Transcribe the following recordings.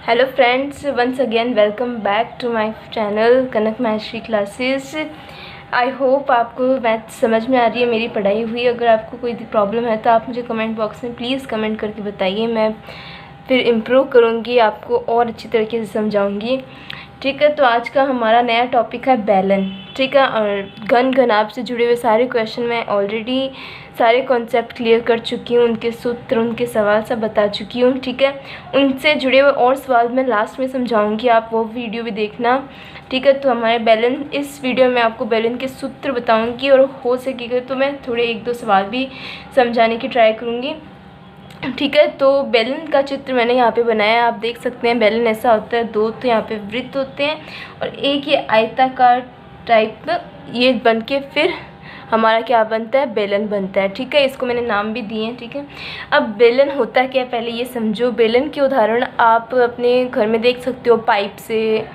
Hello friends, once again welcome back to my channel Kanak Maheshwari classes. I hope आपको math समझ में आ रही है, मेरी पढ़ाई हुई। अगर आपको कोई प्रॉब्लम है तो आप मुझे कमेंट बॉक्स में प्लीज़ कमेंट करके बताइए, मैं फिर इम्प्रूव करूँगी, आपको और अच्छी तरीके से समझाऊँगी। ठीक है, तो आज का हमारा नया टॉपिक है बेलन। ठीक है, और घन आप से जुड़े हुए सारे क्वेश्चन मैं ऑलरेडी सारे कॉन्सेप्ट क्लियर कर चुकी हूँ, उनके सूत्र, उनके सवाल सब बता चुकी हूँ। ठीक है, उनसे जुड़े हुए और सवाल मैं लास्ट में समझाऊंगी, आप वो वीडियो भी देखना। ठीक है, तो हमारे बेलन, इस वीडियो में आपको बेलन के सूत्र बताऊंगी और हो सकेगा तो मैं थोड़े एक दो सवाल भी समझाने की ट्राई करूँगी। ठीक है, तो बेलन का चित्र मैंने यहाँ पे बनाया, आप देख सकते हैं। बेलन ऐसा होता है, दो तो यहाँ पे वृत्त होते हैं और एक ये आयताकार टाइप ये बन के फिर हमारा क्या बनता है, बेलन बनता है। ठीक है, इसको मैंने नाम भी दिए हैं। ठीक है, अब बेलन होता क्या है पहले ये समझो। बेलन के उदाहरण आप अपने घर में देख सकते हो, पाइप से,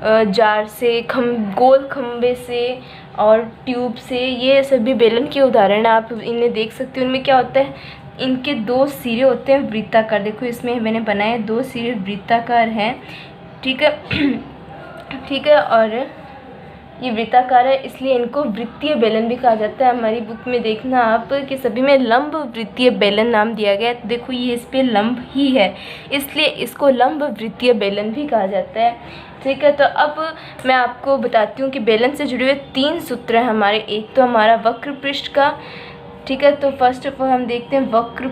जार से, गोल खम्भे से और ट्यूब से, ये सभी बेलन के उदाहरण आप इन्हें देख सकते हो। इनमें क्या होता है, इनके दो सिरे होते हैं वृत्ताकार। देखो इसमें मैंने बनाए दो सिरे वृत्ताकार हैं। ठीक है ठीक है, और ये वृत्ताकार है इसलिए इनको वृत्तीय बेलन भी कहा जाता है। हमारी बुक में देखना आप कि सभी में लंब वृत्तीय बेलन नाम दिया गया है। देखो ये इस पे लंब ही है इसलिए इसको लंब वृत्तीय बेलन भी कहा जाता है। ठीक है, तो अब मैं आपको बताती हूँ कि बेलन से जुड़े हुए तीन सूत्र हैं हमारे। एक तो हमारा वक्र पृष्ठ का। ठीक है, तो फर्स्ट ऑफ ऑल हम देखते हैं वक्र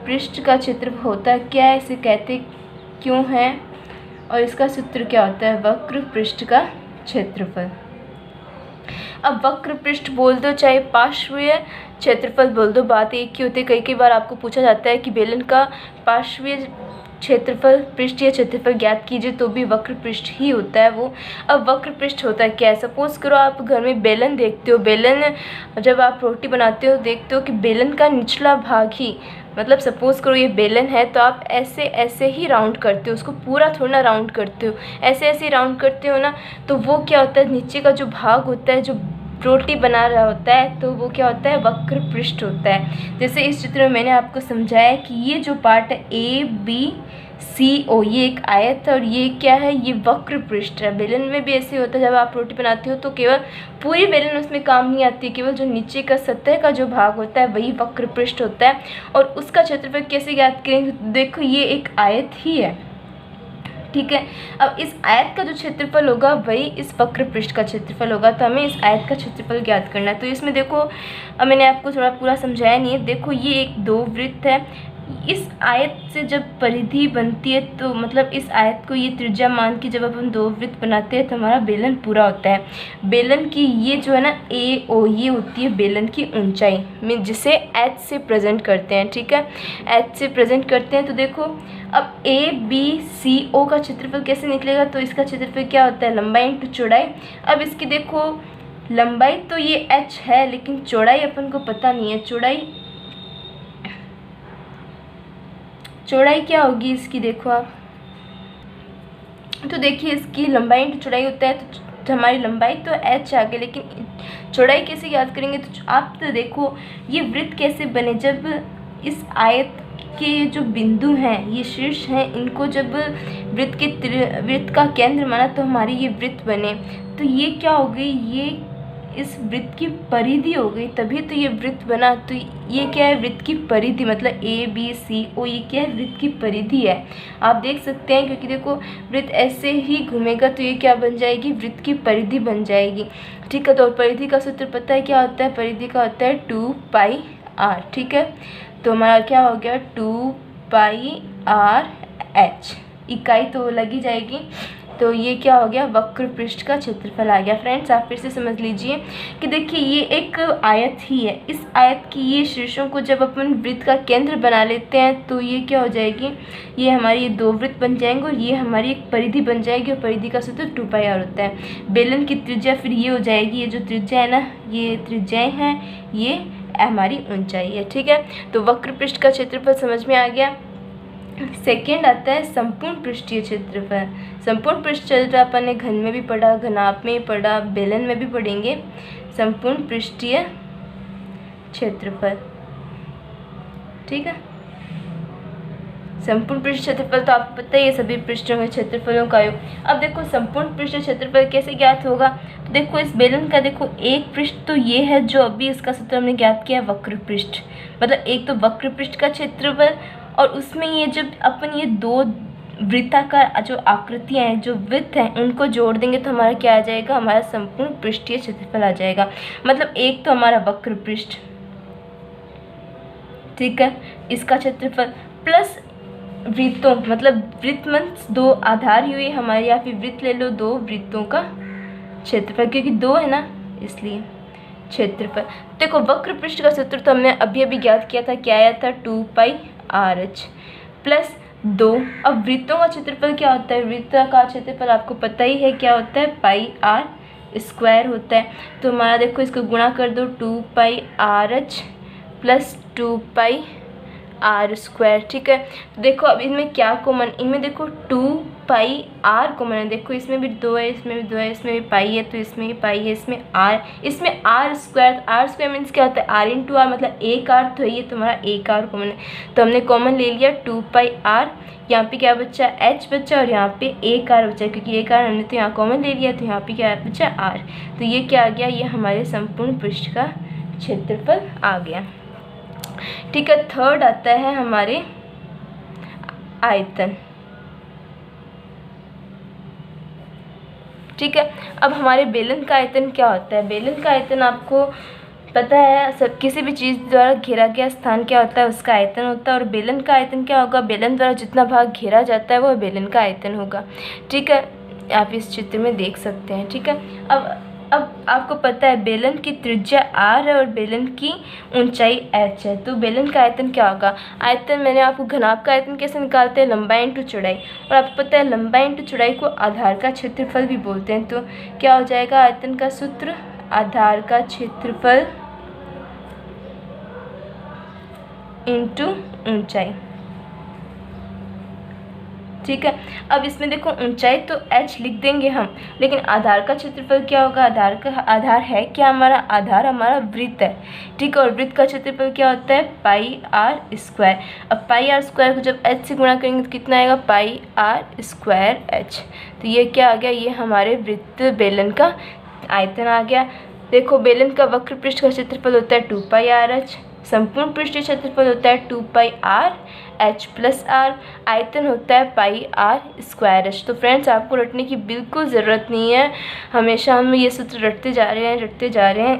पृष्ठ का क्षेत्रफल होता क्या है, इसे कहते क्यों है, और इसका सूत्र क्या होता है, वक्र पृष्ठ का क्षेत्रफल। अब वक्र पृष्ठ बोल दो चाहे पार्श्वीय क्षेत्रफल बोल दो, बात एक ही होती है। कई बार आपको पूछा जाता है कि बेलन का पार्श्वीय क्षेत्रफल, पृष्ठीय क्षेत्रफल ज्ञात कीजिए, तो भी वक्र पृष्ठ ही होता है वो। अब वक्र पृष्ठ होता क्या है, सपोज करो आप घर में बेलन देखते हो, बेलन जब आप रोटी बनाते हो देखते हो कि बेलन का निचला भाग ही, मतलब सपोज करो ये बेलन है तो आप ऐसे ऐसे ही राउंड करते हो, उसको पूरा थोड़ा ना राउंड करते हो, ऐसे ऐसे ही राउंड करते हो ना, तो वो क्या होता है, नीचे का जो भाग होता है, जो रोटी बना रहा होता है, तो वो क्या होता है, वक्र पृष्ठ होता है। जैसे इस चित्र में मैंने आपको समझाया कि ये जो पार्ट है ABCO, ये एक आयत है और ये क्या है, ये वक्र पृष्ठ है। बेलन में भी ऐसे होता है, जब आप रोटी बनाते हो तो केवल पूरी बेलन उसमें काम नहीं आती, केवल जो नीचे का सतह का जो भाग होता है वही वक्र पृष्ठ होता है। और उसका क्षेत्रफल कैसे ज्ञात करेंगे, देखो ये एक आयत ही है। ठीक है, अब इस आयत का जो क्षेत्रफल होगा वही इस वक्र पृष्ठ का क्षेत्रफल होगा, तो हमें इस आयत का क्षेत्रफल ज्ञात करना है। तो इसमें देखो, अब मैंने आपको थोड़ा पूरा समझाया नहीं है। देखो ये एक दो वृत्त है, इस आयत से जब परिधि बनती है तो मतलब इस आयत को ये त्रिज्या मान के जब अपन दो वृत्त बनाते हैं तो हमारा बेलन पूरा होता है। बेलन की ये जो है ना AO, ये होती है बेलन की ऊंचाई में, जिसे H से प्रेजेंट करते हैं। ठीक है, H से प्रेजेंट करते हैं। तो देखो अब ABCO का क्षेत्रफल कैसे निकलेगा, तो इसका क्षेत्रफल क्या होता है, लंबाई इंटू चौड़ाई। अब इसकी देखो लंबाई तो ये H है लेकिन चौड़ाई अपन को पता नहीं है, चौड़ाई क्या होगी इसकी, देखो आप, तो देखिए इसकी लंबाई इंटू चौड़ाई होता है, तो हमारी लंबाई तो H आ गई, लेकिन चौड़ाई कैसे याद करेंगे, तो आप तो देखो ये वृत्त कैसे बने, जब इस आयत के जो बिंदु हैं, ये शीर्ष हैं, इनको जब वृत्त का केंद्र माना तो हमारी ये वृत्त बने। तो ये क्या हो गई, ये इस वृत्त की परिधि हो गई, तभी तो ये वृत्त बना। तो ये क्या है, वृत्त की परिधि, मतलब ABCO, ये क्या है, वृत्त की परिधि है। आप देख सकते हैं, क्योंकि देखो वृत्त ऐसे ही घूमेगा तो ये क्या बन जाएगी, वृत्त की परिधि बन जाएगी। ठीक है, तो परिधि का सूत्र पता है क्या होता है, परिधि का होता है 2πr। ठीक है, तो हमारा क्या हो गया, 2πrh, इकाई तो लगी जाएगी। तो ये क्या हो गया, वक्र पृष्ठ का क्षेत्रफल आ गया। फ्रेंड्स आप फिर से समझ लीजिए कि देखिए ये एक आयत ही है, इस आयत की ये शीर्षों को जब अपन वृत्त का केंद्र बना लेते हैं तो ये क्या हो जाएगी, ये हमारी दो वृत्त बन जाएंगे और ये हमारी एक परिधि बन जाएगी, और परिधि का सूत्र 2πr होता है। बेलन की त्रिज्या फिर ये हो जाएगी, ये जो त्रिज्या है ना, ये त्रिज्याएं हैं, ये हमारी ऊंचाई है। ठीक है, तो वक्र पृष्ठ का क्षेत्रफल समझ में आ गया। सेकेंड आता है संपूर्ण पृष्ठीय क्षेत्रफल। संपूर्ण पृष्ठ क्षेत्रफल अपन ने घन में भी पढ़ा, घनाभ में भी पढ़ा, बेलन में भी पढ़ेंगे। संपूर्ण पृष्ठीय क्षेत्रफल, ठीक है, संपूर्ण पृष्ठ क्षेत्रफल तो आपको पता ही है सभी पृष्ठों के क्षेत्रफलों का योग। अब देखो संपूर्ण पृष्ठ क्षेत्रफल कैसे ज्ञात होगा, तो देखो इस बेलन का देखो एक पृष्ठ तो ये है जो अभी इसका सूत्र हमने ज्ञात किया वक्र पृष्ठ, मतलब एक तो वक्र पृष्ठ का क्षेत्रफल और उसमें ये जब अपन ये दो वृत्ताकार जो आकृतियां हैं जो वृत्त हैं उनको जोड़ देंगे तो हमारा क्या आ जाएगा, हमारा संपूर्ण पृष्ठीय क्षेत्रफल आ जाएगा। मतलब एक तो हमारा वक्र पृष्ठ, ठीक है, इसका क्षेत्रफल प्लस वृत्तों, मतलब वृत्त में दो आधार हुए हमारे, या फिर वृत्त ले लो दो वृत्तों का क्षेत्रफल, क्योंकि दो है ना इसलिए क्षेत्रफल। देखो वक्र पृष्ठ का सूत्र तो हमने अभी अभी ज्ञात किया था, क्या आया था 2πr/h प्लस 2। अब वृत्तों का क्षेत्रफल क्या होता है, वृत्त का क्षेत्रफल आपको पता ही है क्या होता है, πr² होता है। तो हमारा देखो इसको गुणा कर दो 2πr/h प्लस 2πr², ठीक है। तो देखो अब इनमें क्या कॉमन, इनमें देखो 2πr कॉमन है, देखो इसमें भी 2 है, इसमें भी 2 है, इसमें भी पाई है, तो इसमें भी पाई है, इसमें r, इसमें r² मीन्स क्या होता है r इंटू आर, मतलब एक r तो ये तुम्हारा एक r कॉमन है, तो हमने कॉमन ले लिया 2πr। यहाँ पे क्या बच्चा h बच्चा और यहाँ पे एक r बच्चा, क्योंकि एक r हमने तो यहाँ कॉमन ले लिया, तो यहाँ पे क्या बच्चा r, तो ये क्या आ गया, ये हमारे संपूर्ण पृष्ठ का क्षेत्रफल आ गया, ठीक है। थर्ड आता है हमारे आयतन, ठीक है। अब हमारे बेलन का आयतन क्या होता है, बेलन का आयतन आपको पता है, सब किसी भी चीज़ द्वारा घेरा गया स्थान क्या होता है, उसका आयतन होता है। और बेलन का आयतन क्या होगा, बेलन द्वारा जितना भाग घेरा जाता है वह बेलन का आयतन होगा, ठीक है। आप इस चित्र में देख सकते हैं, ठीक है। अब आपको पता है बेलन की त्रिज्या r है और बेलन की ऊंचाई h है, तो बेलन का आयतन क्या होगा, आयतन मैंने आपको घनाभ का आयतन कैसे निकालते हैं, लंबाई इंटू चौड़ाई, और आपको पता है लंबाई इंटू चौड़ाई को आधार का क्षेत्रफल भी बोलते हैं। तो क्या हो जाएगा आयतन का सूत्र, आधार का क्षेत्रफल इंटू ऊंचाई, ठीक है। अब इसमें देखो ऊंचाई तो h लिख देंगे हम, लेकिन आधार का क्षेत्रफल क्या होगा, आधार है क्या हमारा, आधार हमारा वृत्त है, ठीक है। और वृत्त का क्षेत्रफल क्या होता है πr²। अब πr² को जब h से गुणा करेंगे तो कितना आएगा, πr²h, तो ये क्या आ गया, ये हमारे वृत्त बेलन का आयतन आ गया। देखो बेलन का वक्र पृष्ठ का क्षेत्रफल होता है 2πr/h, संपूर्ण पृष्ठीय क्षेत्रफल होता है 2πr/h प्लस r, आयतन होता है πr²h। तो फ्रेंड्स आपको रटने की बिल्कुल ज़रूरत नहीं है, हमेशा हम ये सूत्र रटते जा रहे हैं,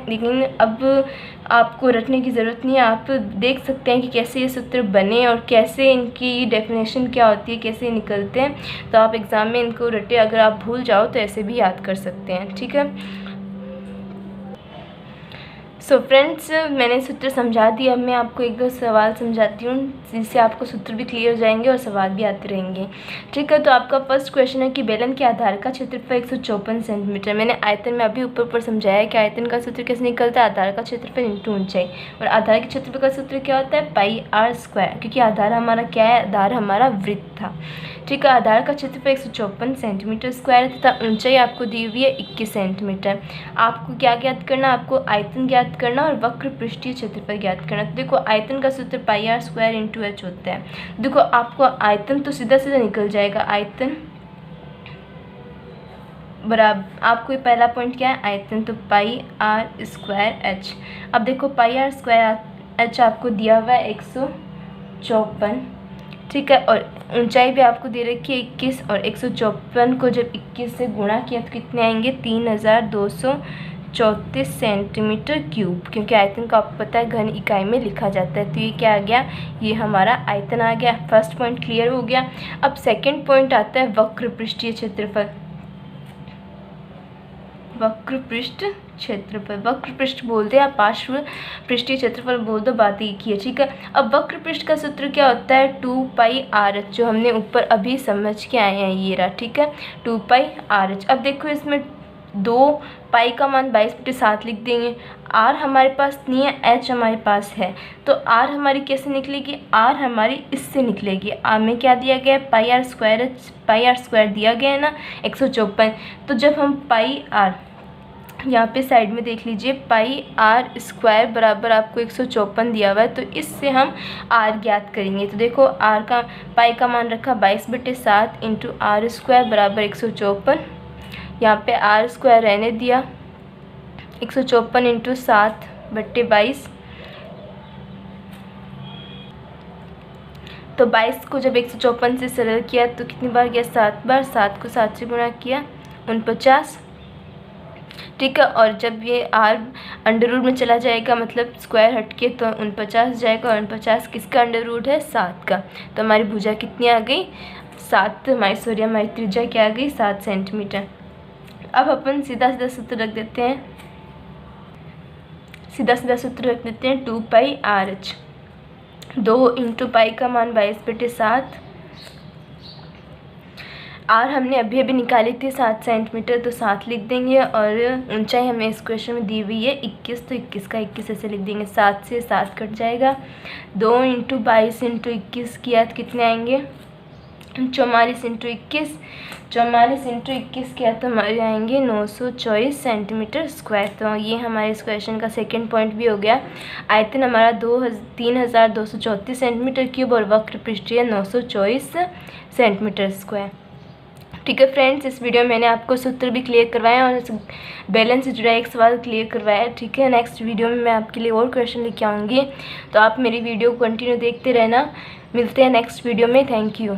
लेकिन अब आपको रटने की ज़रूरत नहीं है। आप देख सकते हैं कि कैसे ये सूत्र बने और कैसे इनकी डेफिनेशन क्या होती है, कैसे निकलते हैं, तो आप एग्ज़ाम में इनको रटे, अगर आप भूल जाओ तो ऐसे भी याद कर सकते हैं, ठीक है। सो फ्रेंड्स मैंने सूत्र समझा दिया, अब मैं आपको एक दो सवाल समझाती हूँ जिससे आपको सूत्र भी क्लियर हो जाएंगे और सवाल भी आते रहेंगे, ठीक है। तो आपका फर्स्ट क्वेश्चन है कि बेलन के आधार का क्षेत्रफल 154 सेंटीमीटर। मैंने आयतन में अभी ऊपर समझाया है कि आयतन का सूत्र कैसे निकलता है, आधार का क्षेत्रफल इंटू ऊंचाई, और आधार के क्षेत्रफल का सूत्र क्या होता है πr², क्योंकि आधार हमारा क्या है, आधार हमारा वृत्त था, ठीक है। आधार का क्षेत्रफल 154 सेंटीमीटर स्क्वायर तथा ऊंचाई आपको दी हुई है 21 सेंटीमीटर। आपको क्या ज्ञात करना, आपको आयतन ज्ञात करना और वक्र पृष्ठीय क्षेत्रफल ज्ञात करना। तो देखो आयतन का सूत्र πr² इंटू h होता है। देखो आपको आयतन तो सीधा निकल जाएगा, आयतन बराबर, आपको ये पहला पॉइंट क्या है आयतन, तो πr²h। अब देखो πr²h आपको दिया हुआ है 154, ठीक है, और ऊंचाई भी आपको दे रखी है 21, और 154 को जब 21 से गुणा किया तो कितने आएंगे 3234 सेंटीमीटर क्यूब, क्योंकि आयतन का आपको पता है घन इकाई में लिखा जाता है। तो ये क्या आ गया, ये हमारा आयतन आ गया। फर्स्ट पॉइंट क्लियर हो गया। अब सेकंड पॉइंट आता है वक्र पृष्ठीय क्षेत्रफल, वक्र पृष्ठ क्षेत्रफल, वक्र पृष्ठ बोलते हैं या पार्श्व पृष्ठीय क्षेत्रफल बोल दो, बात एक ही है, ठीक है। अब वक्र पृष्ठ का सूत्र क्या होता है 2πr/h, जो हमने ऊपर अभी समझ के आए हैं, ये रहा, ठीक है 2πr/h। अब देखो इसमें 2 पाई का मान 22/7 लिख देंगे, r हमारे पास नहीं है, h हमारे पास है, तो r हमारी कैसे निकलेगी, r हमारी इससे निकलेगी। r में क्या दिया गया है πr² दिया गया है ना 154, तो जब हम πr यहाँ पे साइड में देख लीजिए पाई आर स्क्वायर बराबर आपको 154 दिया हुआ है, तो इससे हम आर ज्ञात करेंगे। तो देखो आर का पाई का मान रखा 22/7 इंटू आर स्क्वायर बराबर 154। यहाँ पे आर स्क्वायर रहने दिया, 154 इंटू 7/22। तो 22 को जब 154 से सरल किया तो कितनी बार गया, 7 बार। 7 को 7 से गुणा किया 49, ठीक है। और जब ये आर अंडर रूट में चला जाएगा, मतलब स्क्वायर हट के, तो 49 जाएगा। और 49 किसका अंडर रूट है, 7 का। तो हमारी भुजा कितनी आ गई, 7। हमारी त्रिज्या क्या आ गई, 7 सेंटीमीटर। अब अपन सीधा सीधा सूत्र रख देते हैं, 2 पाई आर एच। 2 इंटू पाई का मान 22/7। आर हमने अभी निकाली थी 7 सेंटीमीटर, तो 7 लिख देंगे। और ऊंचाई हमें इस क्वेश्चन में दी हुई है 21, तो 21 का 21 ऐसे लिख देंगे। 7 से 7 कट जाएगा। 2 इंटू 22 इंटू 21 किया तो कितने आएंगे, 44 इंटू 21। 44 इंटू 21 किया तो हमारे आएंगे 924 सेंटीमीटर स्क्वायर। तो ये हमारे इस क्वेश्चन का सेकंड पॉइंट भी हो गया। आयतन हमारा 3234 सेंटीमीटर क्यूब और वक्र पृष्ठीय 924 सेंटीमीटर स्क्वायर। ठीक है फ्रेंड्स, इस वीडियो में मैंने आपको सूत्र भी क्लियर करवाया और बैलेंस से जुड़ा एक सवाल क्लियर करवाया। ठीक है, नेक्स्ट वीडियो में मैं आपके लिए और क्वेश्चन लेके आऊँगी, तो आप मेरी वीडियो को कंटिन्यू देखते रहना। मिलते हैं नेक्स्ट वीडियो में। Thank you.